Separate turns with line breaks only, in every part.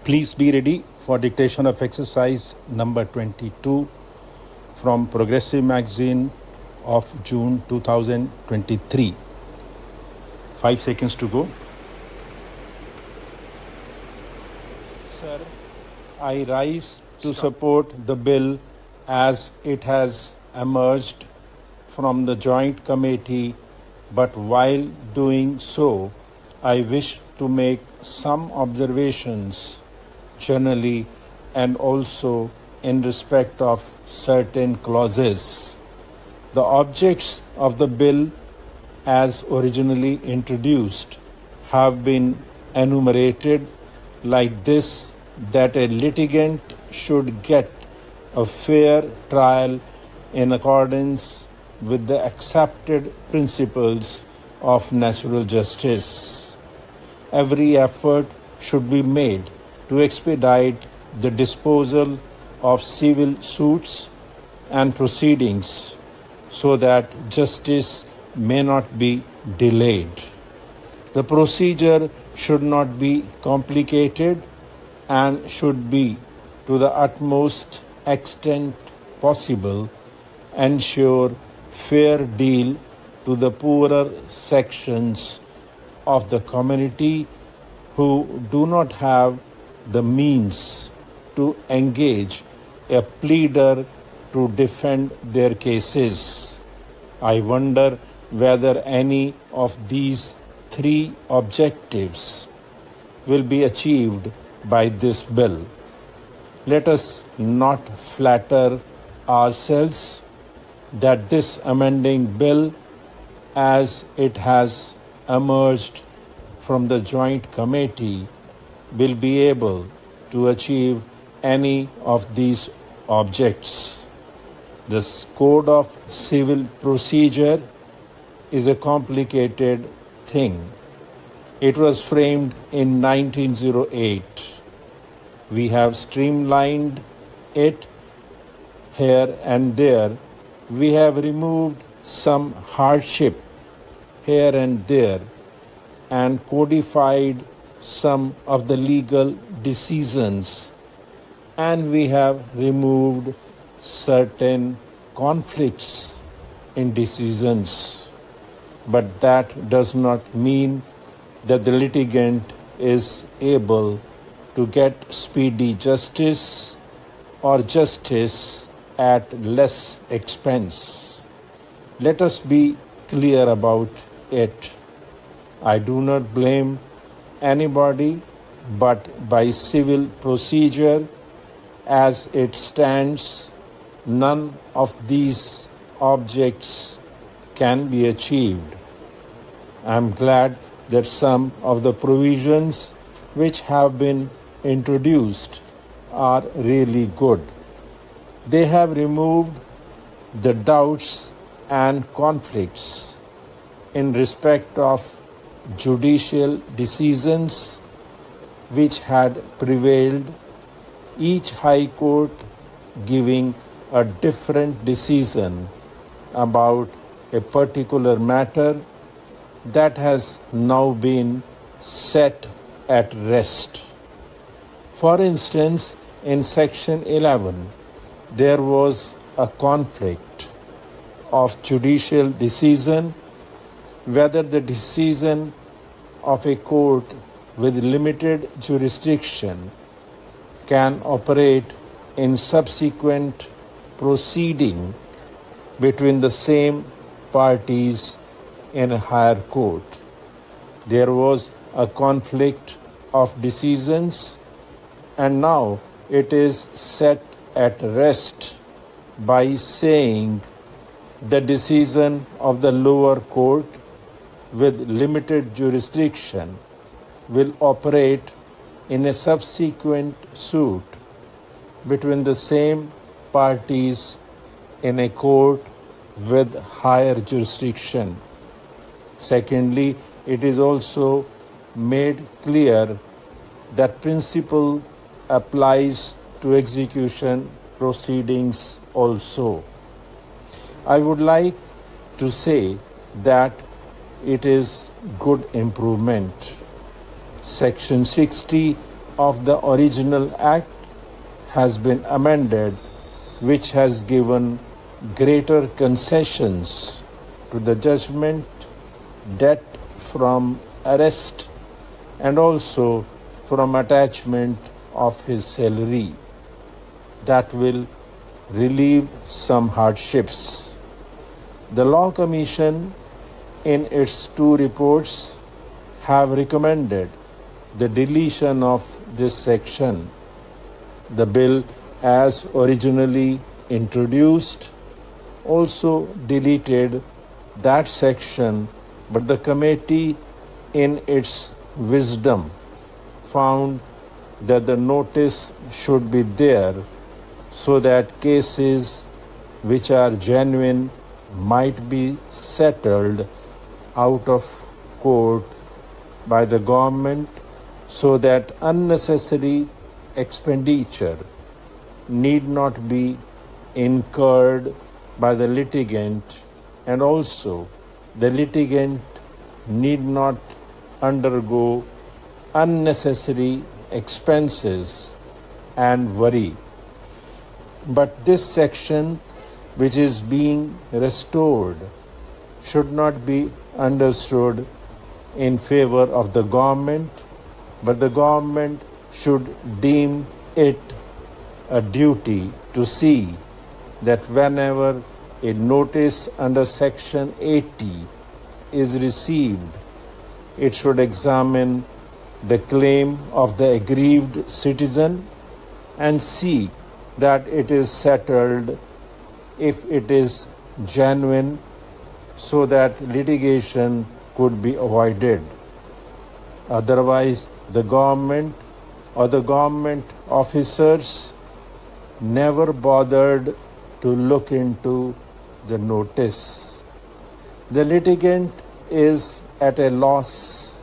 Please be ready for dictation of exercise number 22 from Progressive Magazine of June 2023. 5 seconds to go. Sir, I rise to support the bill as it has emerged from the Joint Committee, but while doing so, I wish to make some observations generally and also in respect of certain clauses. The objects of the bill as originally introduced have been enumerated like this: that a litigant should get a fair trial in accordance with the accepted principles of natural justice. Every effort should be made to expedite the disposal of civil suits and proceedings so that justice may not be delayed. The procedure should not be complicated and should be, to the utmost extent possible, ensure fair deal to the poorer sections of the community who do not have the means to engage a pleader to defend their cases. I wonder whether any of these three objectives will be achieved by this bill. Let us not flatter ourselves that this amending bill, as it has emerged from the Joint Committee, will be able to achieve any of these objects. This Code of Civil Procedure is a complicated thing. It was framed in 1908. We have streamlined it here and there. We have removed some hardship here and there and codified some of the legal decisions, and we have removed certain conflicts in decisions. But that does not mean that the litigant is able to get speedy justice or justice at less expense. Let us be clear about it. I do not blame anybody, but by civil procedure as it stands, none of these objects can be achieved. I am glad that some of the provisions which have been introduced are really good. They have removed the doubts and conflicts in respect of judicial decisions which had prevailed, each high court giving a different decision about a particular matter that has now been set at rest. For instance, in Section 11, there was a conflict of judicial decision whether the decision of a court with limited jurisdiction can operate in subsequent proceeding between the same parties in a higher court. There was a conflict of decisions, and now it is set at rest by saying the decision of the lower court with limited jurisdiction will operate in a subsequent suit between the same parties in a court with higher jurisdiction. Secondly, it is also made clear that principle applies to execution proceedings also. I would like to say that it is good improvement. Section 60 of the original act has been amended, which has given greater concessions to the judgment, debt from arrest, and also from attachment of his salary. That will relieve some hardships. The Law Commission, in its 2 reports, have recommended the deletion of this section. The bill, as originally introduced, also deleted that section, but the committee, in its wisdom, found that the notice should be there so that cases which are genuine might be settled out of court by the government, so that unnecessary expenditure need not be incurred by the litigant, and also the litigant need not undergo unnecessary expenses and worry. But this section, which is being restored, should not be understood in favor of the government, but the government should deem it a duty to see that whenever a notice under Section 80 is received, it should examine the claim of the aggrieved citizen and see that it is settled if it is genuine, so that litigation could be avoided. Otherwise, the government or the government officers never bothered to look into the notice. The litigant is at a loss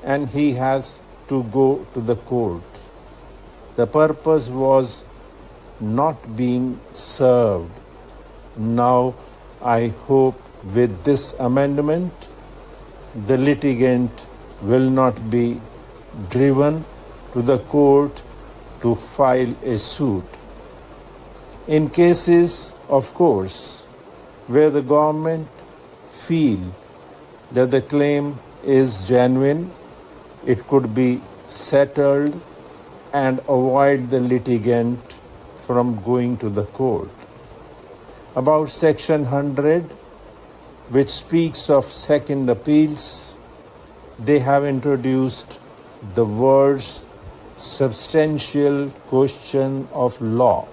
and he has to go to the court. The purpose was not being served. Now, I hope with this amendment, the litigant will not be driven to the court to file a suit. In cases, of course, where the government feel that the claim is genuine, it could be settled and avoid the litigant from going to the court. About Section 100, which speaks of second appeals, they have introduced the words substantial question of law.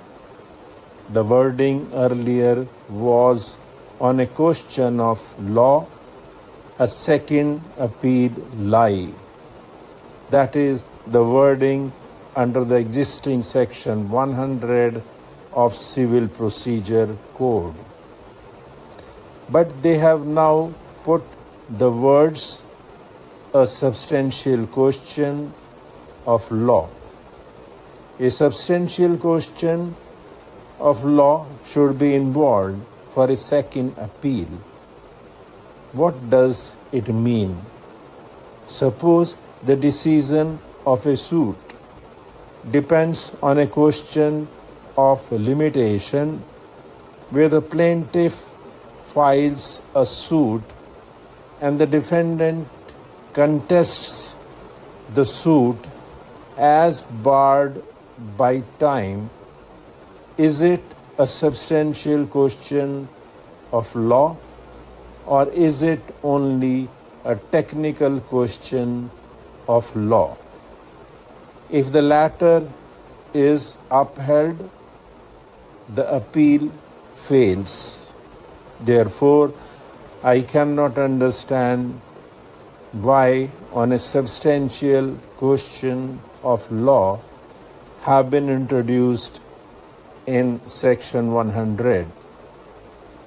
The wording earlier was on a question of law, a second appeal lie. That is the wording under the existing Section 100 of Civil Procedure Code. But they have now put the words a substantial question of law. A substantial question of law should be involved for a second appeal. What does it mean? Suppose the decision of a suit depends on a question of limitation where the plaintiff files a suit and the defendant contests the suit as barred by time. Is it a substantial question of law, or is it only a technical question of law? If the latter is upheld, the appeal fails. Therefore, I cannot understand why on a substantial question of law have been introduced in Section 100.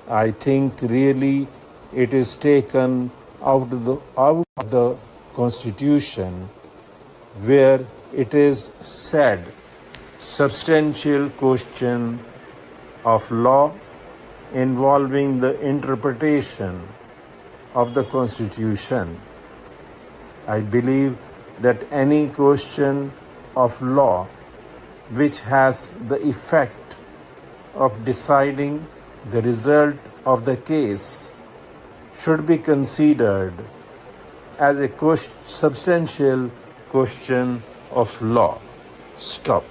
I think really it is taken out of the Constitution, where it is said substantial question of law involving the interpretation of the Constitution. I believe that any question of law which has the effect of deciding the result of the case should be considered as a substantial question of law. Stop.